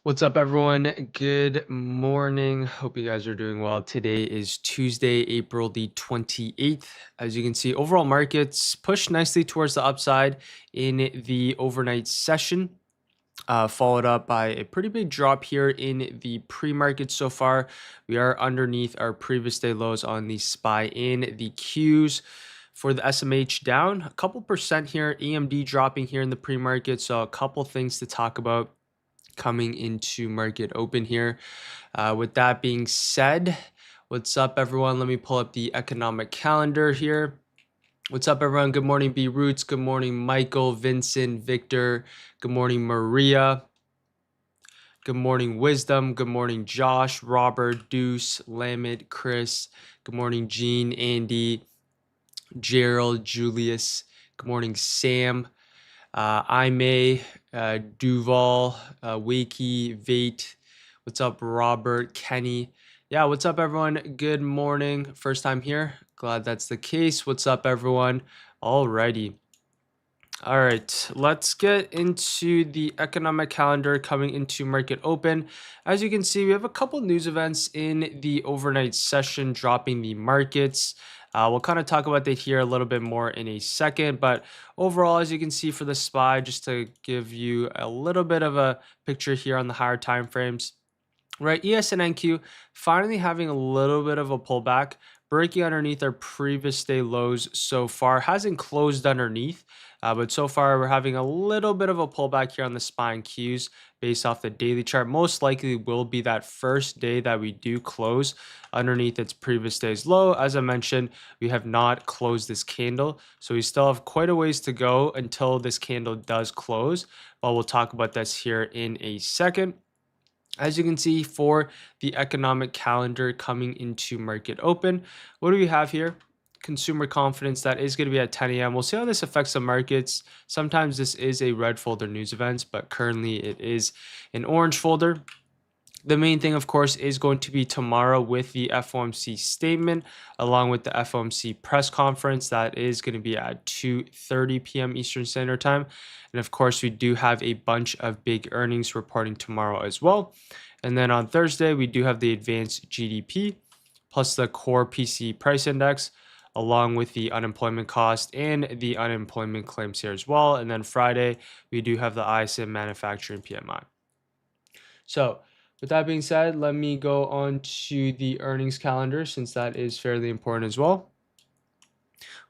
What's up, everyone? Good morning. Hope you guys are doing well. Today is Tuesday, April the 28th. As you can see, overall markets pushed nicely towards the upside in the overnight session, followed up by a pretty big drop here in the pre-market so far. We are underneath our previous day lows on the SPY and the Qs. For the SMH down a couple percent here, AMD dropping here in the pre-market. So a couple things to talk about coming into market open here. With that being said, what's up, everyone? Let me pull up the economic calendar here. What's up, everyone? Good morning, B Roots. Good morning, Michael, Vincent, Victor. Good morning, Maria. Good morning, Wisdom. Good morning, Josh, Robert, Deuce, Lamed, Chris. Good morning, Gene, Andy, Gerald, Julius. Good morning, Sam. I May, Duval, Wakey, Vate. What's up, Robert, Kenny? Yeah, what's up, everyone? Good morning. First time here. Glad that's the case. What's up, everyone? Alrighty. All right, let's get into the economic calendar coming into market open. As you can see, we have a couple news events in the overnight session dropping the markets. We'll kind of talk about that here a little bit more in a second, but overall, as you can see for the SPY, just to give you a little bit of a picture here on the higher time frames, right? ES and NQ finally having a little bit of a pullback, breaking underneath our previous day lows so far. Hasn't closed underneath, but so far we're having a little bit of a pullback here on the SPY and Qs based off the daily chart. Most likely will be that first day that we do close underneath its previous day's low. As I mentioned, we have not closed this candle, so we still have quite a ways to go until this candle does close, but we'll talk about this here in a second. As you can see for the economic calendar coming into market open, what do we have here? Consumer confidence, that is going to be at 10 a.m. We'll see how this affects the markets. Sometimes this is a red folder news events, but currently it is an orange folder. The main thing, of course, is going to be tomorrow with the FOMC statement, along with the FOMC press conference. That is going to be at 2:30 p.m. Eastern Standard Time. And of course, we do have a bunch of big earnings reporting tomorrow as well. And then on Thursday, we do have the advanced GDP, plus the core PCE price index, along with the unemployment cost and the unemployment claims here as well. And then Friday, we do have the ISM manufacturing PMI. So with that being said, let me go on to the earnings calendar since that is fairly important as well.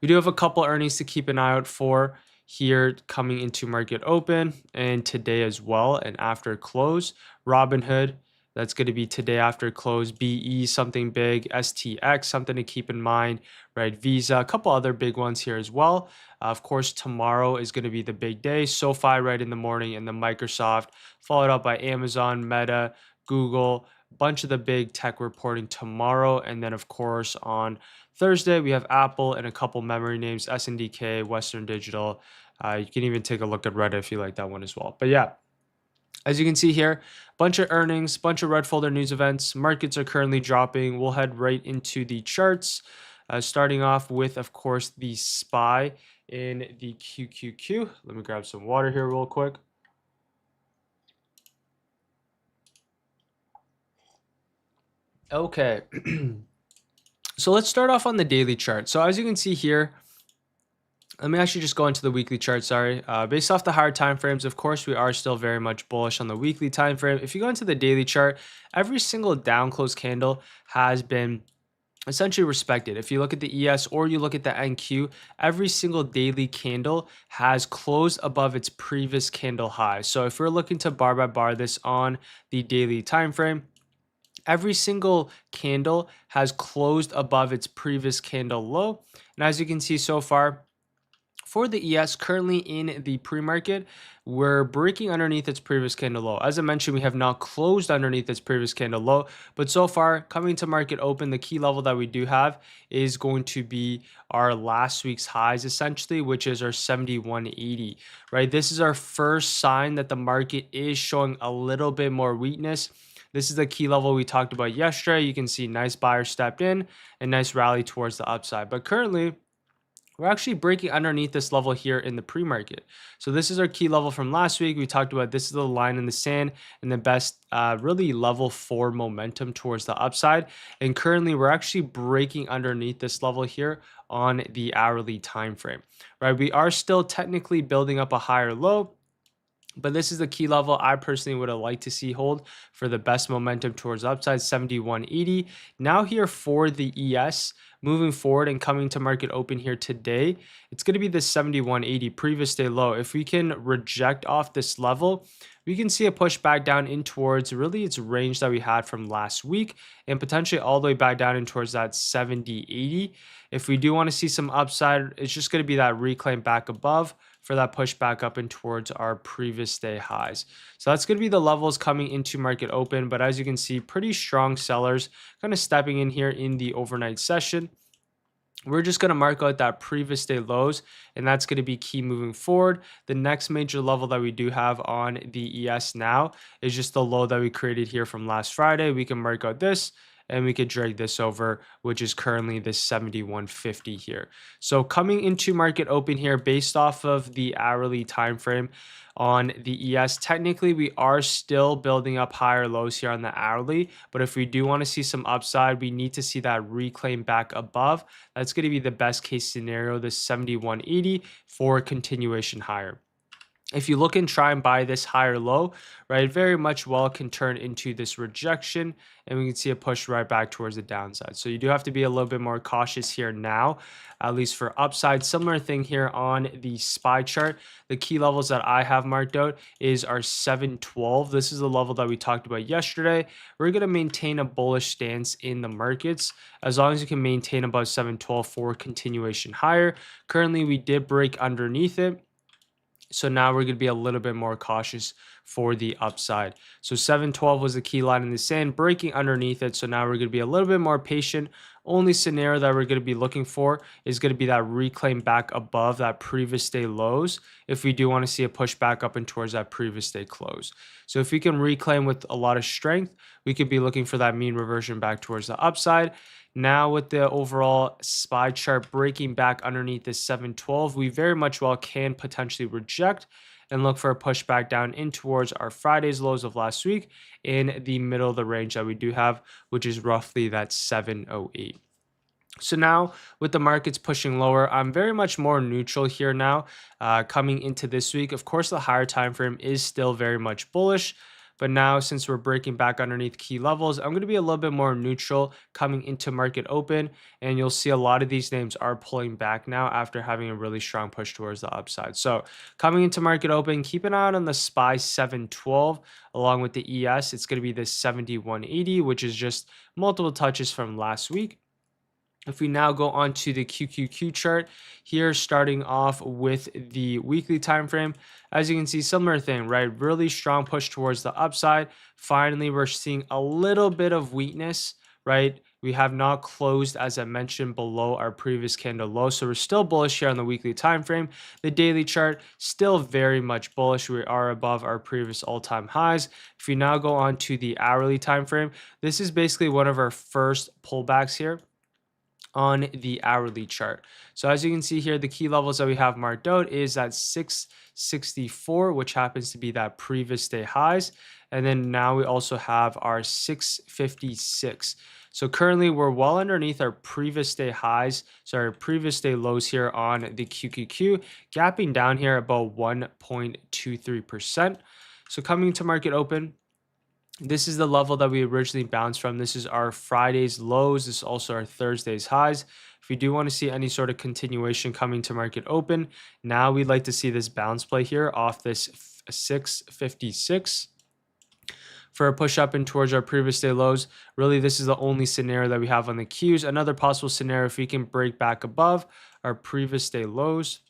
We do have a couple earnings to keep an eye out for here coming into market open and today as well and after close. Robinhood, that's going to be today after close. BE, something big. STX, something to keep in mind, right? Visa, a couple other big ones here as well. Of course, tomorrow is going to be the big day. SoFi right in the morning, and then Microsoft, followed up by Amazon, Meta, Google, bunch of the big tech reporting tomorrow. And then, of course, on Thursday, we have Apple and a couple memory names, SNDK, Western Digital. You can even take a look at Reddit if you like that one as well. But yeah, as you can see here, bunch of earnings, bunch of red folder news events. Markets are currently dropping. We'll head right into the charts, starting off with, of course, the SPY in the QQQ. Let me grab some water here real quick. Okay. So let's start off on the daily chart. So as you can see here, let me actually just go into the weekly chart, sorry. Based off the higher time frames, of course, we are still very much bullish on the weekly time frame. If you go into the daily chart, every single down close candle has been essentially respected. If you look at the ES or you look at the NQ, every single daily candle has closed above its previous candle high. So if we're looking to bar by bar this on the daily time frame, every single candle has closed above its previous candle low. And as you can see so far, for the ES, currently in the pre-market, we're breaking underneath its previous candle low. As I mentioned, we have not closed underneath its previous candle low, but so far, coming to market open, the key level that we do have is going to be our last week's highs, essentially, which is our 71.80, right? This is our first sign that the market is showing a little bit more weakness. This is the key level we talked about yesterday. You can see nice buyer stepped in and nice rally towards the upside. But currently, we're actually breaking underneath this level here in the pre-market. So this is our key level from last week. We talked about this is the line in the sand and the best really level for momentum towards the upside. And currently we're actually breaking underneath this level here on the hourly time frame, right? We are still technically building up a higher low, but this is the key level I personally would have liked to see hold for the best momentum towards upside, 71.80. Now here for the ES, moving forward and coming to market open here today, it's going to be the 71.80 previous day low. If we can reject off this level, we can see a push back down in towards really its range that we had from last week and potentially all the way back down in towards that 70.80. If we do want to see some upside, it's just going to be that reclaim back above for that push back up and towards our previous day highs. So that's going to be the levels coming into market open. But as you can see, pretty strong sellers kind of stepping in here in the overnight session. We're just going to mark out that previous day lows, and that's going to be key moving forward. The next major level that we do have on the ES now is just the low that we created here from last Friday. We can mark out this and we could drag this over, which is currently this 71.50 here. So coming into market open here based off of the hourly time frame on the ES, technically we are still building up higher lows here on the hourly, but if we do want to see some upside, we need to see that reclaim back above. That's going to be the best case scenario, the 71.80 for continuation higher. If you look and try and buy this higher low, right, very much well can turn into this rejection, and we can see a push right back towards the downside. So you do have to be a little bit more cautious here now, at least for upside. Similar thing here on the SPY chart. The key levels that I have marked out is our 712. This is the level that we talked about yesterday. We're going to maintain a bullish stance in the markets as long as you can maintain above 712 for continuation higher. Currently, we did break underneath it. So now we're going to be a little bit more cautious for the upside. So 712 was the key line in the sand, breaking underneath it. So now we're going to be a little bit more patient. Only scenario that we're going to be looking for is going to be that reclaim back above that previous day lows if we do want to see a push back up and towards that previous day close. So if we can reclaim with a lot of strength, we could be looking for that mean reversion back towards the upside. Now with the overall SPY chart breaking back underneath this 712, we very much well can potentially reject and look for a push back down in towards our Friday's lows of last week in the middle of the range that we do have, which is roughly that 708. So now with the markets pushing lower, I'm very much more neutral here now coming into this week. Of course, the higher time frame is still very much bullish. But now, since we're breaking back underneath key levels, I'm going to be a little bit more neutral coming into market open. And you'll see a lot of these names are pulling back now after having a really strong push towards the upside. So coming into market open, keep an eye out on the SPY 712 along with the ES. It's going to be this 71.80, which is just multiple touches from last week. If we now go on to the QQQ chart here, starting off with the weekly time frame, as you can see, similar thing, right? Really strong push towards the upside. Finally, we're seeing a little bit of weakness, right? We have not closed, as I mentioned, below our previous candle low. So we're still bullish here on the weekly time frame. The daily chart, still very much bullish. We are above our previous all-time highs. If we now go on to the hourly time frame, this is basically one of our first pullbacks here on the hourly chart. So as you can see here, the key levels that we have marked out is at 664, which happens to be that previous day highs. And then now we also have our 656. So currently we're well underneath our previous day highs, so our previous day lows here on the QQQ, gapping down here about 1.23%. So coming to market open, this is the level that we originally bounced from. This is our Friday's lows. This is also our Thursday's highs. If we do want to see any sort of continuation coming to market open, now we'd like to see this bounce play here off this 656 for a push up and towards our previous day lows. Really, this is the only scenario that we have on the Qs. Another possible scenario, if we can break back above our previous day lows,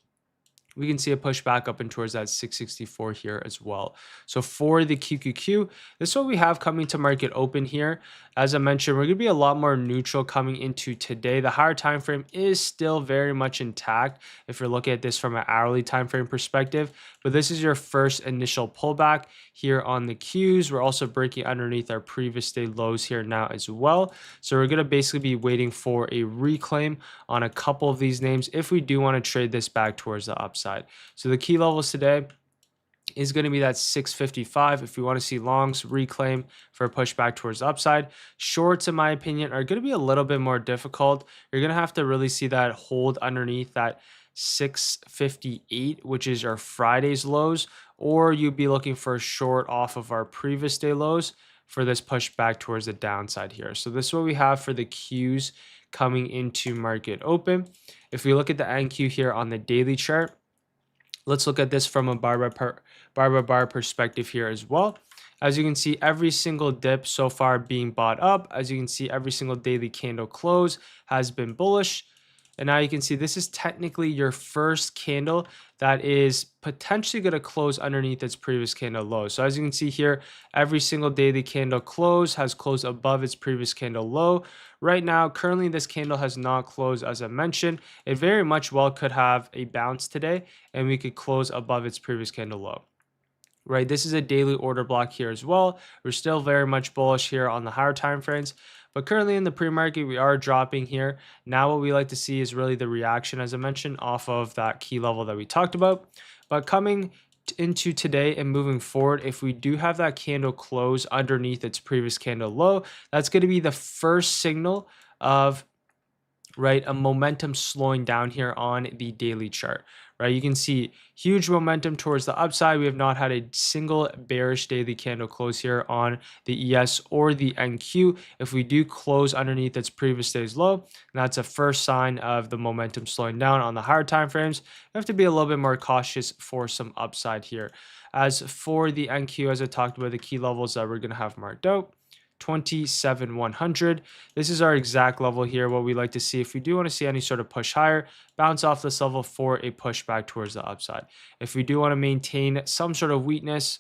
we can see a push back up and towards that 664 here as well. So for the QQQ, this is what we have coming to market open here. As I mentioned, we're going to be a lot more neutral coming into today. The higher time frame is still very much intact if you're looking at this from an hourly time frame perspective, but this is your first initial pullback here on the Qs. We're also breaking underneath our previous day lows here now as well. So we're going to basically be waiting for a reclaim on a couple of these names if we do want to trade this back towards the upside. So the key levels today is going to be that 655 if we want to see longs reclaim for a push back towards the upside. Shorts, in my opinion, are going to be a little bit more difficult. You're going to have to really see that hold underneath that 658, which is our Friday's lows, or you'd be looking for a short off of our previous day lows for this push back towards the downside here. So this is what we have for the Qs coming into market open. If we look at the NQ here on the daily chart, let's look at this from a bar by bar perspective here as well. As you can see, every single dip so far being bought up. As you can see, every single daily candle close has been bullish. And now you can see this is technically your first candle that is potentially going to close underneath its previous candle low. So as you can see here, every single daily candle close has closed above its previous candle low. Right now, currently this candle has not closed as I mentioned. It very much well could have a bounce today and we could close above its previous candle low. Right, this is a daily order block here as well. We're still very much bullish here on the higher time frames, but currently in the pre-market we are dropping here. Now what we like to see is really the reaction, as I mentioned, off of that key level that we talked about. But coming into today and moving forward, if we do have that candle close underneath its previous candle low, that's going to be the first signal of a momentum slowing down here on the daily chart. Right, you can see huge momentum towards the upside. We have not had a single bearish daily candle close here on the ES or the NQ. If we do close underneath its previous day's low, that's a first sign of the momentum slowing down on the higher time frames. We have to be a little bit more cautious for some upside here. As for the NQ, as I talked about, the key levels that we're going to have marked out, 27,100. This is our exact level here. What we like to see, if we do want to see any sort of push higher, bounce off this level for a push back towards the upside. If we do want to maintain some sort of weakness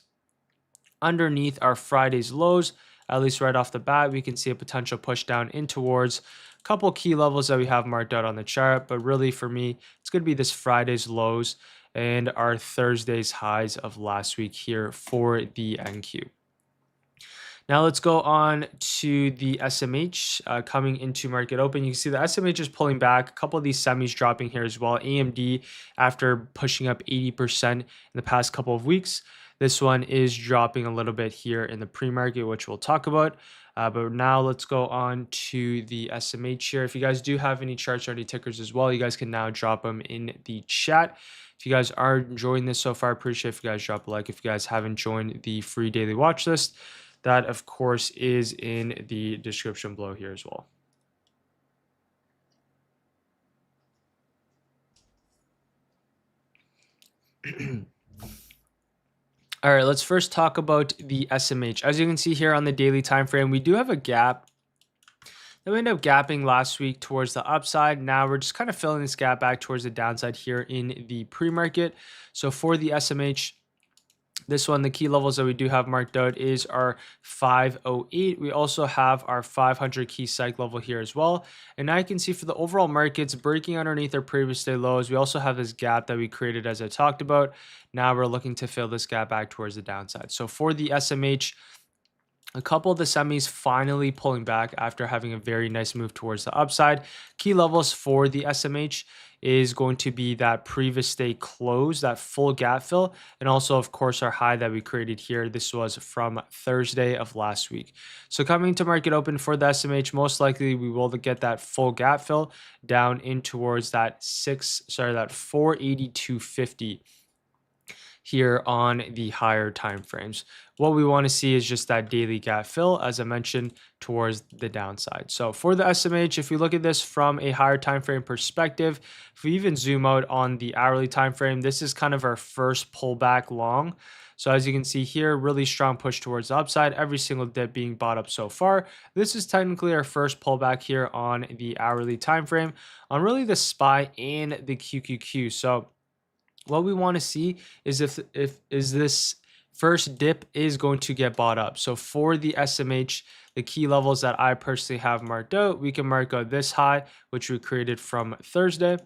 underneath our Friday's lows, at least right off the bat, we can see a potential push down in towards a couple key levels that we have marked out on the chart. But really for me, it's going to be this Friday's lows and our Thursday's highs of last week here for the NQ. Now let's go on to the SMH coming into market open. You can see the SMH is pulling back. A couple of these semis dropping here as well. AMD, after pushing up 80% in the past couple of weeks, this one is dropping a little bit here in the pre-market, which we'll talk about. But now let's go on to the SMH here. If you guys do have any charts or any tickers as well, you guys can now drop them in the chat. If you guys are enjoying this so far, I appreciate if you guys drop a like. If you guys haven't joined the free daily watch list, that, of course, is in the description below here as well. All right, let's first talk about the SMH. As you can see here on the daily time frame, we do have a gap that we ended up gapping last week towards the upside. Now we're just kind of filling this gap back towards the downside here in the pre-market. So for the SMH, this one, the key levels that we do have marked out is our 508. We also have our 500 key psych level here as well. And now you can see for the overall markets breaking underneath our previous day lows, we also have this gap that we created as I talked about. Now we're looking to fill this gap back towards the downside. So for the SMH, a couple of the semis finally pulling back after having a very nice move towards the upside. Key levels for the SMH is going to be that previous day close, that full gap fill, and also, of course, our high that we created here. This was from Thursday of last week. So coming to market open for the SMH, most likely we will get that full gap fill down in towards that 482.50 here on the higher time frames. What we want to see is just that daily gap fill, as I mentioned, towards the downside. So for the SMH, if we look at this from a higher time frame perspective, if we even zoom out on the hourly time frame, this is kind of our first pullback long. So as you can see here, really strong push towards the upside, every single dip being bought up so far. This is technically our first pullback here on the hourly time frame on really the SPY and the QQQ. So what we want to see is if this first dip is going to get bought up. So for the SMH, the key levels that I personally have marked out, we can mark out this high, which we created from Thursday.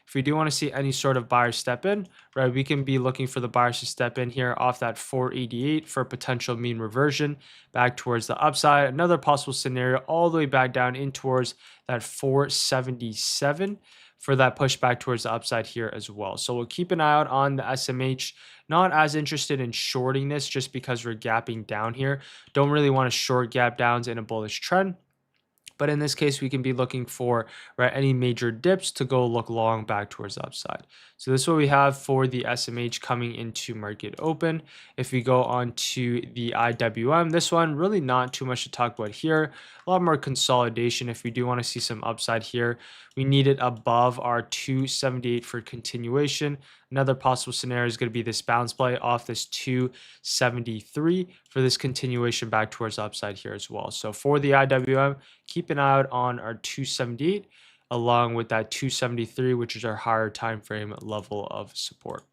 If we do want to see any sort of buyer step in, right, we can be looking for the buyers to step in here off that 488 for potential mean reversion back towards the upside. Another possible scenario all the way back down in towards that 477 for that push back towards the upside here as well. So we'll keep an eye out on the SMH. Not as interested in shorting this just because we're gapping down here. Don't really want to short gap downs in a bullish trend. But in this case, we can be looking for, right, any major dips to go look long back towards the upside. So this is what we have for the SMH coming into market open. If we go on to the IWM, this one really not too much to talk about here. A lot more consolidation. If we do want to see some upside here, we need it above our 278 for continuation. Another possible scenario is going to be this bounce play off this 273 for this continuation back towards the upside here as well. So for the IWM, keep an eye out on our 278 along with that 273, which is our higher time frame level of support.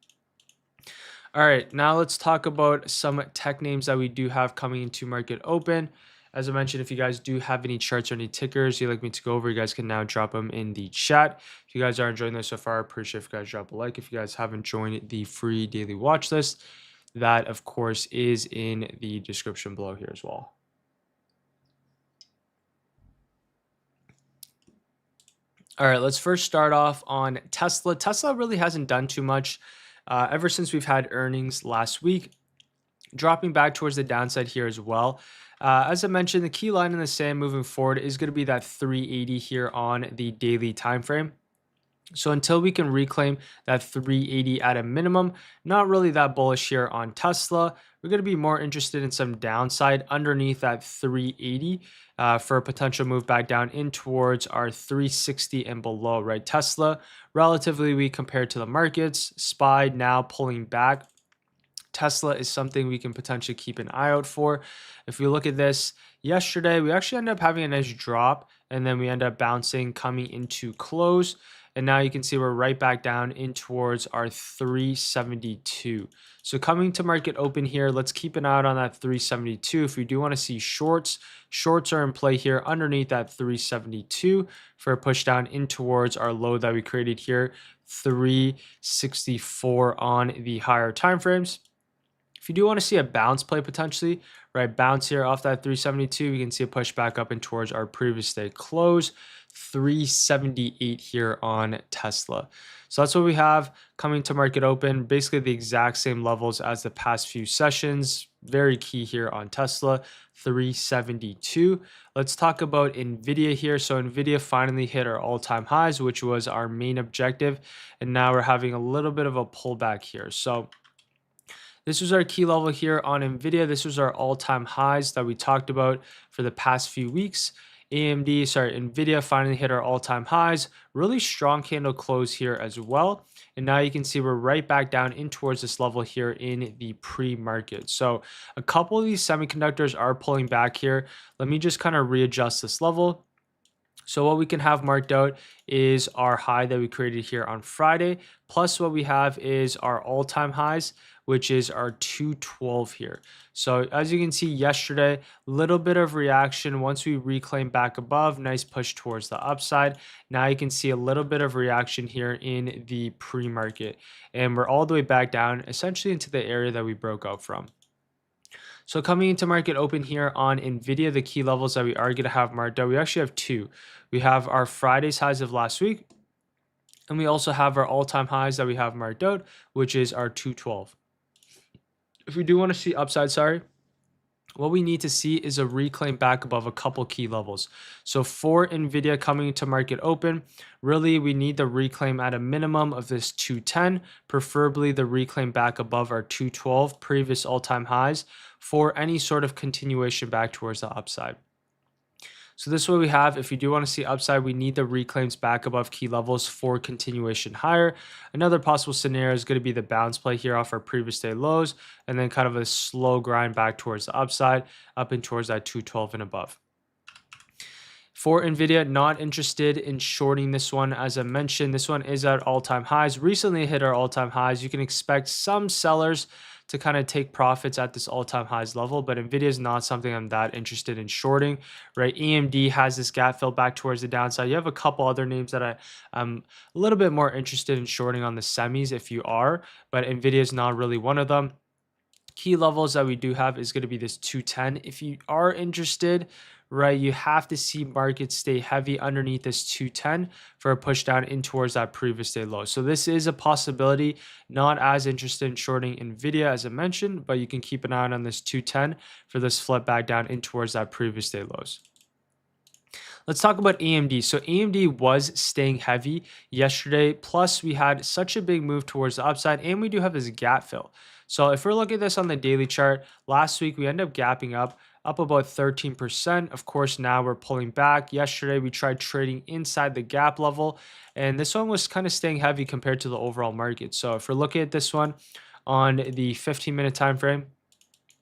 All right, now let's talk about some tech names that we do have coming into market open. As I mentioned, if you guys do have any charts or any tickers you'd like me to go over, you guys can now drop them in the chat. If you guys are enjoying this so far, I appreciate if you guys drop a like. If you guys haven't joined the free daily watch list, that of course is in the description below here as well. All right, let's first start off on Tesla. Tesla really hasn't done too much ever since we've had earnings last week, dropping back towards the downside here as well. As I mentioned, the key line in the sand moving forward is going to be that 380 here on the daily time frame. So until we can reclaim that 380 at a minimum, not really that bullish here on Tesla. We're going to be more interested in some downside underneath that 380 for a potential move back down in towards our 360 and below, right? Tesla, relatively weak compared to the markets. SPY now pulling back. Tesla is something we can potentially keep an eye out for. If we look at this yesterday, we actually end up having a nice drop and then we end up bouncing coming into close. And now you can see we're right back down in towards our 372. So coming to market open here, let's keep an eye out on that 372. If we do want to see shorts are in play here underneath that 372 for a push down in towards our low that we created here, 364 on the higher time frames. If you do want to see a bounce play potentially, right, bounce here off that 372, we can see a push back up and towards our previous day close, 378 here on Tesla. So that's what we have coming to market open, basically the exact same levels as the past few sessions. Very key here on Tesla, 372. Let's talk about Nvidia here. So Nvidia finally hit our all-time highs, which was our main objective, and now we're having a little bit of a pullback here. So this was our key level here on Nvidia. This was our all-time highs that we talked about for the past few weeks. Nvidia finally hit our all-time highs. Really strong candle close here as well. And now you can see we're right back down in towards this level here in the pre-market. So a couple of these semiconductors are pulling back here. Let me just kind of readjust this level. So what we can have marked out is our high that we created here on Friday, plus what we have is our all-time highs, which is our 212 here. So as you can see yesterday, little bit of reaction. Once we reclaim back above, nice push towards the upside. Now you can see a little bit of reaction here in the pre-market, and we're all the way back down essentially into the area that we broke out from. So coming into market open here on Nvidia, the key levels that we are going to have marked out, we actually have two. We have our Friday's highs of last week, and we also have our all-time highs that we have marked out, which is our 212. If we do want to see upside, what we need to see is a reclaim back above a couple key levels. So for Nvidia coming into market open, really we need the reclaim at a minimum of this 210, preferably the reclaim back above our 212 previous all-time highs for any sort of continuation back towards the upside. So this is what we have. If you do want to see upside, we need the reclaims back above key levels for continuation higher. Another possible scenario is going to be the bounce play here off our previous day lows, and then kind of a slow grind back towards the upside, up and towards that 212 and above. For Nvidia, not interested in shorting this one. As I mentioned, this one is at all-time highs. Recently hit our all-time highs. You can expect some sellers to kind of take profits at this all-time highs level, but Nvidia is not something I'm that interested in shorting, right? AMD has this gap fill back towards the downside. You have a couple other names that I'm a little bit more interested in shorting on the semis if you are, but Nvidia is not really one of them. Key levels that we do have is going to be this 210. If you are interested, right, you have to see markets stay heavy underneath this 210 for a push down in towards that previous day low. So this is a possibility. Not as interested in shorting Nvidia as I mentioned, but you can keep an eye on this 210 for this flip back down in towards that previous day lows. Let's talk about AMD. So AMD was staying heavy yesterday. Plus, we had such a big move towards the upside, and we do have this gap fill. So if we're looking at this on the daily chart, last week we ended up gapping up about 13%. Of course, now we're pulling back. Yesterday, we tried trading inside the gap level, and this one was kind of staying heavy compared to the overall market. So if we're looking at this one on the 15-minute time frame,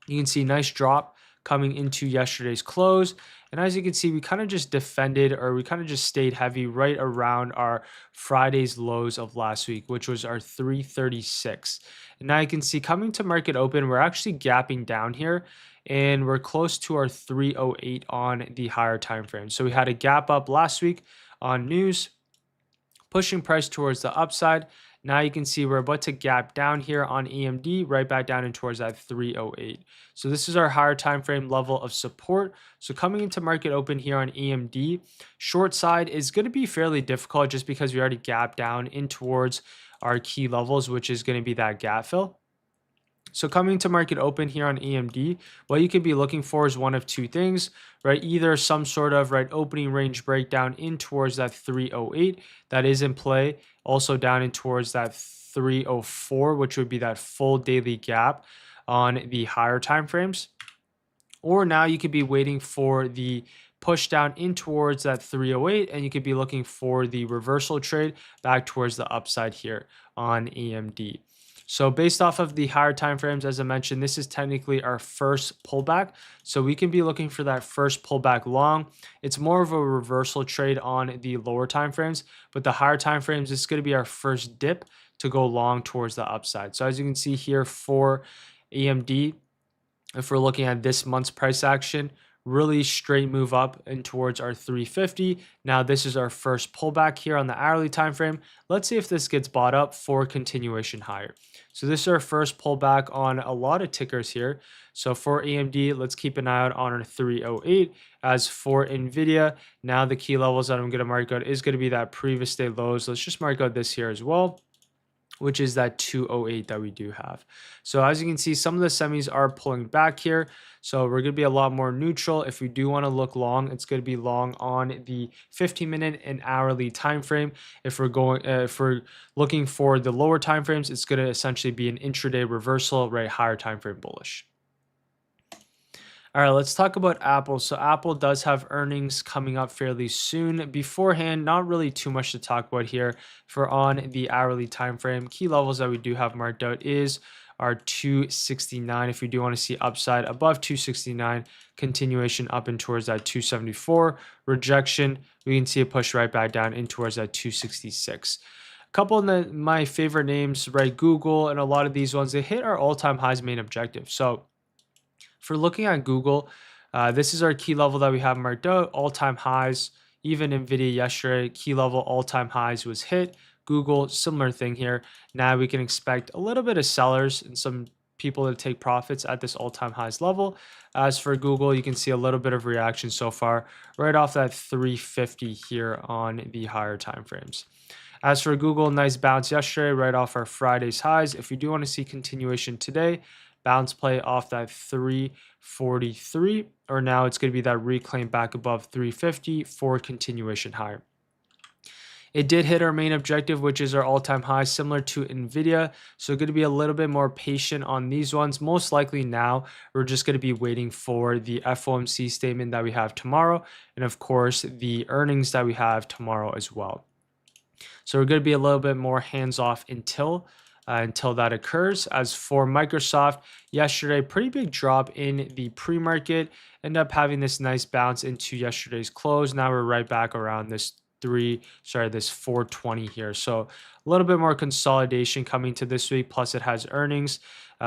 you can see nice drop coming into yesterday's close. And as you can see, we kind of just defended, or we kind of just stayed heavy right around our Friday's lows of last week, which was our 336. And now you can see coming to market open, we're actually gapping down here, and we're close to our 308 on the higher time frame. So we had a gap up last week on news, pushing price towards the upside. Now you can see we're about to gap down here on AMD, right back down in towards that 308. So this is our higher time frame level of support. So coming into market open here on AMD, short side is going to be fairly difficult just because we already gapped down in towards our key levels, which is going to be that gap fill. So coming to market open here on AMD, what you could be looking for is one of two things, right? Either some sort of opening range breakdown in towards that 308 that is in play, also down in towards that 304, which would be that full daily gap on the higher time frames. Or now you could be waiting for the push down in towards that 308, and you could be looking for the reversal trade back towards the upside here on AMD. So based off of the higher time frames, as I mentioned, this is technically our first pullback. So we can be looking for that first pullback long. It's more of a reversal trade on the lower time frames, but the higher time frames is going to be our first dip to go long towards the upside. So as you can see here for AMD, if we're looking at this month's price action, really straight move up and towards our 350. Now this is our first pullback here on the hourly time frame. Let's see if this gets bought up for continuation higher. So this is our first pullback on a lot of tickers here. So for AMD, let's keep an eye out on our 308. As for Nvidia, now the key levels that I'm going to mark out is going to be that previous day lows. Let's just mark out this here as well, which is that 208 that we do have. So as you can see, some of the semis are pulling back here. So we're going to be a lot more neutral. If we do want to look long, it's going to be long on the 15-minute and hourly time frame. If we're looking for the lower time frames, it's going to essentially be an intraday reversal, right? Higher time frame bullish. All right, let's talk about Apple. So Apple does have earnings coming up fairly soon. Beforehand, not really too much to talk about here. For on the hourly time frame, key levels that we do have marked out is our 269. If we do want to see upside above 269, continuation up and towards that 274. Rejection, we can see a push right back down in towards that 266. A couple of my favorite names, right? Google and a lot of these ones, they hit our all-time highs main objective. So for looking at Google, this is our key level that we have marked out, all-time highs. Even Nvidia yesterday, key level all-time highs was hit. Google, similar thing here. Now we can expect a little bit of sellers and some people to take profits at this all-time highs level. As for Google, you can see a little bit of reaction so far, right off that 350 here on the higher time frames. As for Google, nice bounce yesterday, right off our Friday's highs. If we do want to see continuation today, bounce play off that 343, or now it's going to be that reclaim back above 350 for continuation higher. It did hit our main objective, which is our all-time high, similar to Nvidia. So going to be a little bit more patient on these ones. Most likely now, we're just going to be waiting for the FOMC statement that we have tomorrow, and of course, the earnings that we have tomorrow as well. So we're going to be a little bit more hands-off until until that occurs. As for Microsoft, yesterday, pretty big drop in the pre-market, end up having this nice bounce into yesterday's close. Now we're right back around this this 420 here. So a little bit more consolidation coming to this week. Plus it has earnings.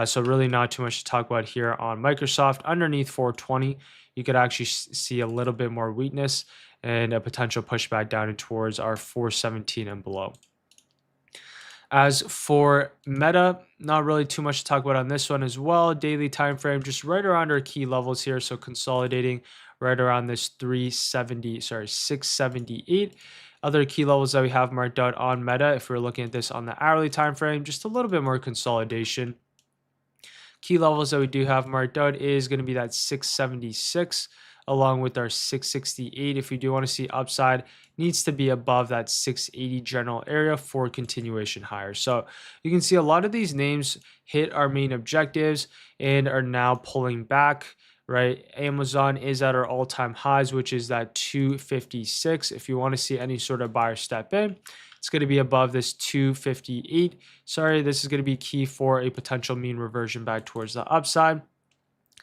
So really not too much to talk about here on Microsoft. Underneath 420, you could actually see a little bit more weakness and a potential pushback down towards our 417 and below. As for Meta, not really too much to talk about on this one as well. Daily time frame, just right around our key levels here. So consolidating right around this 678. Other key levels that we have marked out on Meta, if we're looking at this on the hourly time frame, just a little bit more consolidation. Key levels that we do have marked out is going to be that 676 along with our 668. If we do want to see upside, needs to be above that 680 general area for continuation higher. So you can see a lot of these names hit our main objectives and are now pulling back, right? Amazon is at our all-time highs, which is that 256. If you want to see any sort of buyer step in, it's going to be above this 258. Sorry, this is going to be key for a potential mean reversion back towards the upside.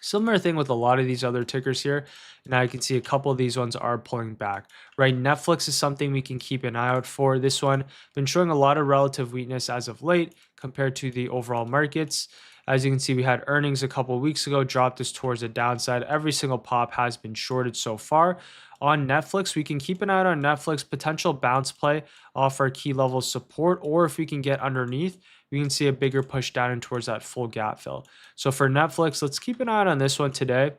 Similar thing with a lot of these other tickers here. Now you can see a couple of these ones are pulling back, right? Netflix is something we can keep an eye out for. This one been showing a lot of relative weakness as of late compared to the overall markets. As you can see, we had earnings a couple of weeks ago, dropped us towards the downside. Every single pop has been shorted so far. On Netflix, we can keep an eye out on Netflix, potential bounce play off our key level support, or if we can get underneath, we can see a bigger push down and towards that full gap fill. So for Netflix, let's keep an eye out on this one today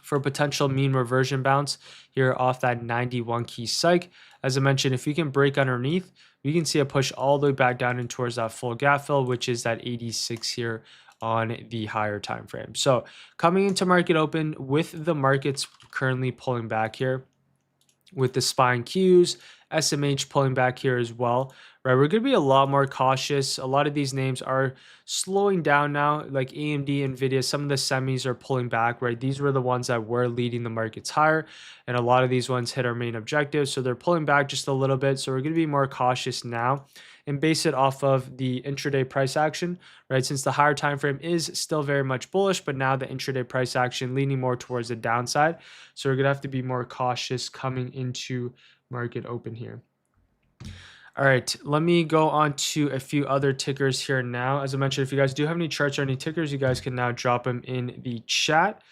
for a potential mean reversion bounce here off that 91 key psych. As I mentioned, if we can break underneath, we can see a push all the way back down and towards that full gap fill, which is that 86 here on the higher time frame. So coming into market open with the markets currently pulling back here, with the spine Qs, SMH pulling back here as well, right? We're going to be a lot more cautious. A lot of these names are slowing down now, like AMD, Nvidia, some of the semis are pulling back, right? These were the ones that were leading the markets higher, and a lot of these ones hit our main objectives. So they're pulling back just a little bit. So we're going to be more cautious now and base it off of the intraday price action, right? Since the higher time frame is still very much bullish, but now the intraday price action leaning more towards the downside. So we're going to have to be more cautious coming into market open here. All right, let me go on to a few other tickers here now. As I mentioned, if you guys do have any charts or any tickers, you guys can now drop them in the chat.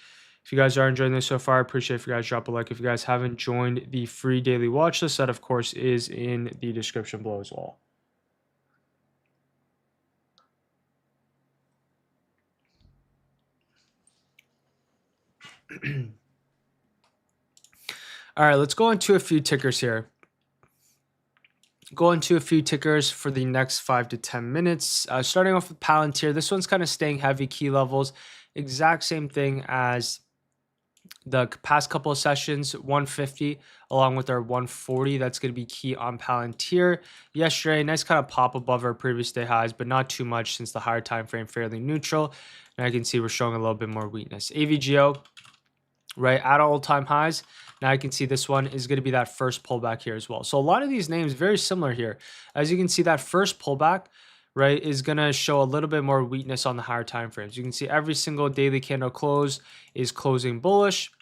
If you guys are enjoying this so far, I appreciate if you guys drop a like. If you guys haven't joined the free daily watch list, that of course is in the description below as well. All right, let's go into a few tickers here. Go into a few tickers for the next 5 to 10 minutes. Starting off with Palantir. This one's kind of staying heavy key levels. Exact same thing as the past couple of sessions, 150 along with our 140. That's going to be key on Palantir. Yesterday, nice kind of pop above our previous day highs, but not too much since the higher time frame fairly neutral. And I can see we're showing a little bit more weakness. AVGO, right at all-time highs. Now I can see this one is going to be that first pullback here as well. So a lot of these names very similar here. As you can see, that first pullback, right, is going to show a little bit more weakness on the higher time frames. You can see every single daily candle close is closing bullish.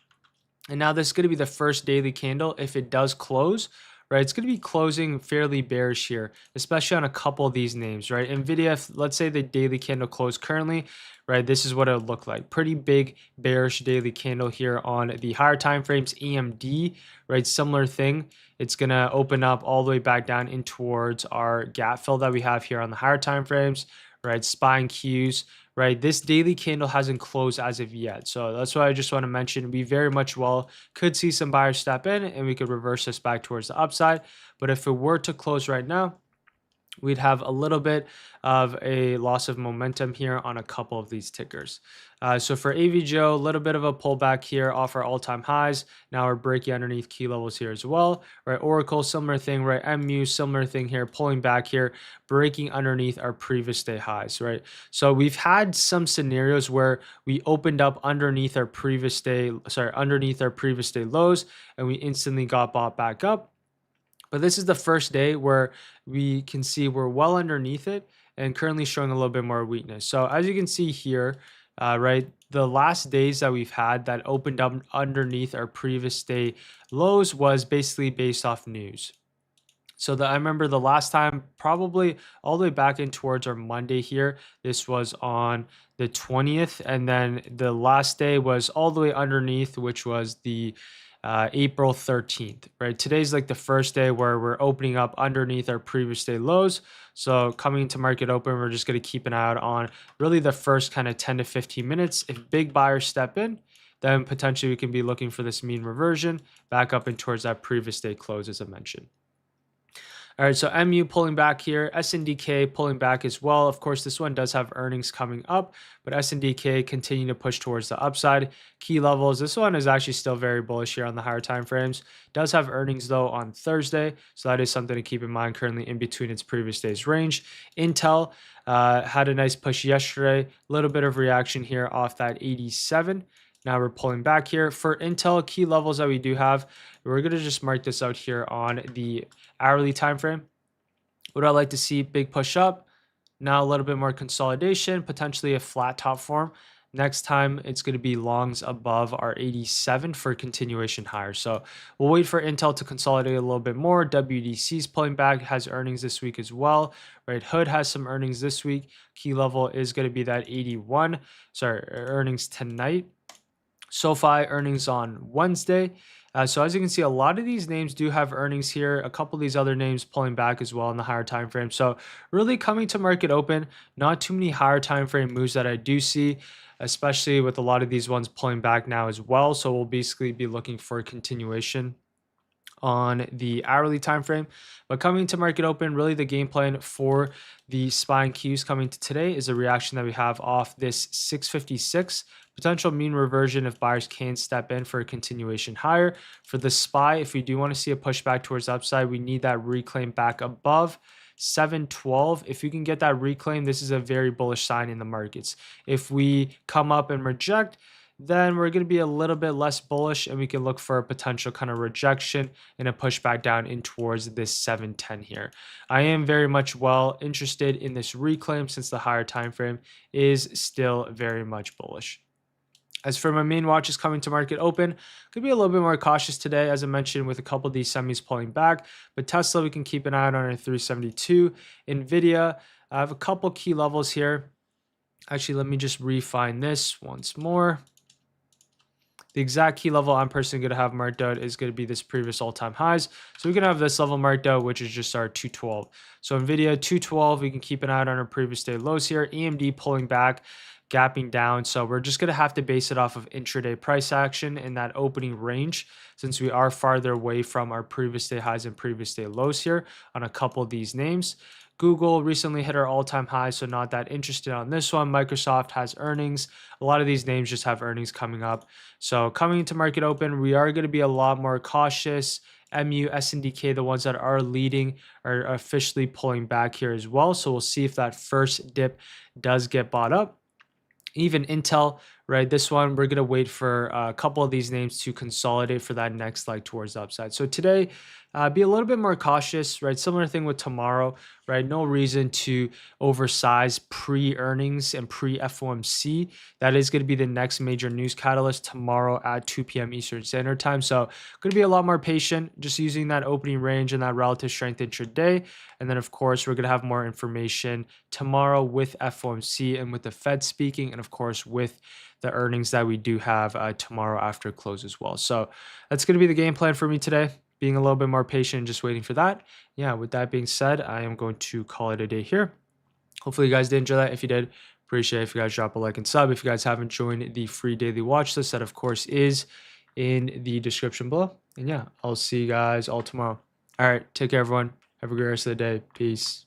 And now this is going to be the first daily candle. If it does close, right, it's going to be closing fairly bearish here, especially on a couple of these names, right? Nvidia, if, let's say the daily candle closed currently, right, this is what it would look like. Pretty big bearish daily candle here on the higher time frames. AMD, right, similar thing. It's going to open up all the way back down in towards our gap fill that we have here on the higher time frames, right? Spine Qs, right? This daily candle hasn't closed as of yet. So that's why I just want to mention we very much well could see some buyers step in and we could reverse this back towards the upside. But if it were to close right now, we'd have a little bit of a loss of momentum here on a couple of these tickers. So for AVGO, a little bit of a pullback here off our all-time highs. Now we're breaking underneath key levels here as well, right? Oracle, similar thing, right? MU, similar thing here, pulling back here, breaking underneath our previous day highs, right? So we've had some scenarios where we opened up underneath our previous day, underneath our previous day lows, and we instantly got bought back up. But this is the first day where we can see we're well underneath it and currently showing a little bit more weakness. So as you can see here, right, the last days that we've had that opened up underneath our previous day lows was basically based off news. So I remember the last time, probably all the way back in towards our Monday here. This was on the 20th, and then the last day was all the way underneath, which was the April 13th. Right, today's like the first day where we're opening up underneath our previous day lows. So coming into market open, we're just going to keep an eye out on really the first kind of 10 to 15 minutes. If big buyers step in, then potentially we can be looking for this mean reversion back up and towards that previous day close, as I mentioned. All right, so MU pulling back here, SNDK pulling back as well. Of course, this one does have earnings coming up, but SNDK continue to push towards the upside. Key levels, this one is actually still very bullish here on the higher time frames. Does have earnings though on Thursday, so that is something to keep in mind, currently in between its previous day's range. Intel had a nice push yesterday, a little bit of reaction here off that 87. Now we're pulling back here. For Intel, key levels that we do have, we're going to just mark this out here on the hourly time frame. Would I like to see big push up? Now a little bit more consolidation, potentially a flat top form. Next time it's going to be longs above our 87 for continuation higher. So we'll wait for Intel to consolidate a little bit more. WDC's pulling back, has earnings this week as well. Right, Hood has some earnings this week. Key level is going to be that 81. Sorry, earnings tonight. SoFi earnings on Wednesday. So as you can see, a lot of these names do have earnings here. A couple of these other names pulling back as well in the higher time frame. So really coming to market open, not too many higher time frame moves that I do see, especially with a lot of these ones pulling back now as well. So we'll basically be looking for a continuation on the hourly time frame. But coming to market open, really the game plan for the SPY and Qs coming to today is a reaction that we have off this 656 potential mean reversion if buyers can step in for a continuation higher. For the SPY, if we do want to see a pushback towards the upside, we need that reclaim back above 712. If you can get that reclaim, this is a very bullish sign in the markets. If we come up and reject, then we're going to be a little bit less bullish, and we can look for a potential kind of rejection and a pushback down in towards this 710 here. I am very much well interested in this reclaim since the higher time frame is still very much bullish. As for my main watches coming to market open, could be a little bit more cautious today, as I mentioned, with a couple of these semis pulling back. But Tesla, we can keep an eye on our 372. Nvidia, I have a couple key levels here. Actually, let me just refine this once more. The exact key level I'm personally going to have marked out is going to be this previous all-time highs. So we can have this level marked out, which is just our 212. So Nvidia 212, we can keep an eye out on our previous day lows here. AMD pulling back, gapping down. So we're just going to have to base it off of intraday price action in that opening range, since we are farther away from our previous day highs and previous day lows here on a couple of these names. Google recently hit our all-time high, so not that interested on this one. Microsoft has earnings. A lot of these names just have earnings coming up. So coming into market open, we are going to be a lot more cautious. MU, SNDK, the ones that are leading, are officially pulling back here as well. So we'll see if that first dip does get bought up. Even Intel, right? This one, we're going to wait for a couple of these names to consolidate for that next leg towards the upside. So today, be a little bit more cautious, right? Similar thing with tomorrow, right? No reason to oversize pre-earnings and pre-FOMC. That is going to be the next major news catalyst tomorrow at 2 p.m. Eastern Standard Time. So going to be a lot more patient, just using that opening range and that relative strength intraday. And then, of course, we're going to have more information tomorrow with FOMC and with the Fed speaking, and of course, with the earnings that we do have tomorrow after close as well. So that's going to be the game plan for me today. Being a little bit more patient and just waiting for that. Yeah, with that being said, I am going to call it a day here. Hopefully you guys did enjoy that. If you did, appreciate it if you guys drop a like and sub. If you guys haven't joined the free daily watch list, that of course is in the description below. And yeah, I'll see you guys all tomorrow. All right, take care everyone. Have a great rest of the day. Peace.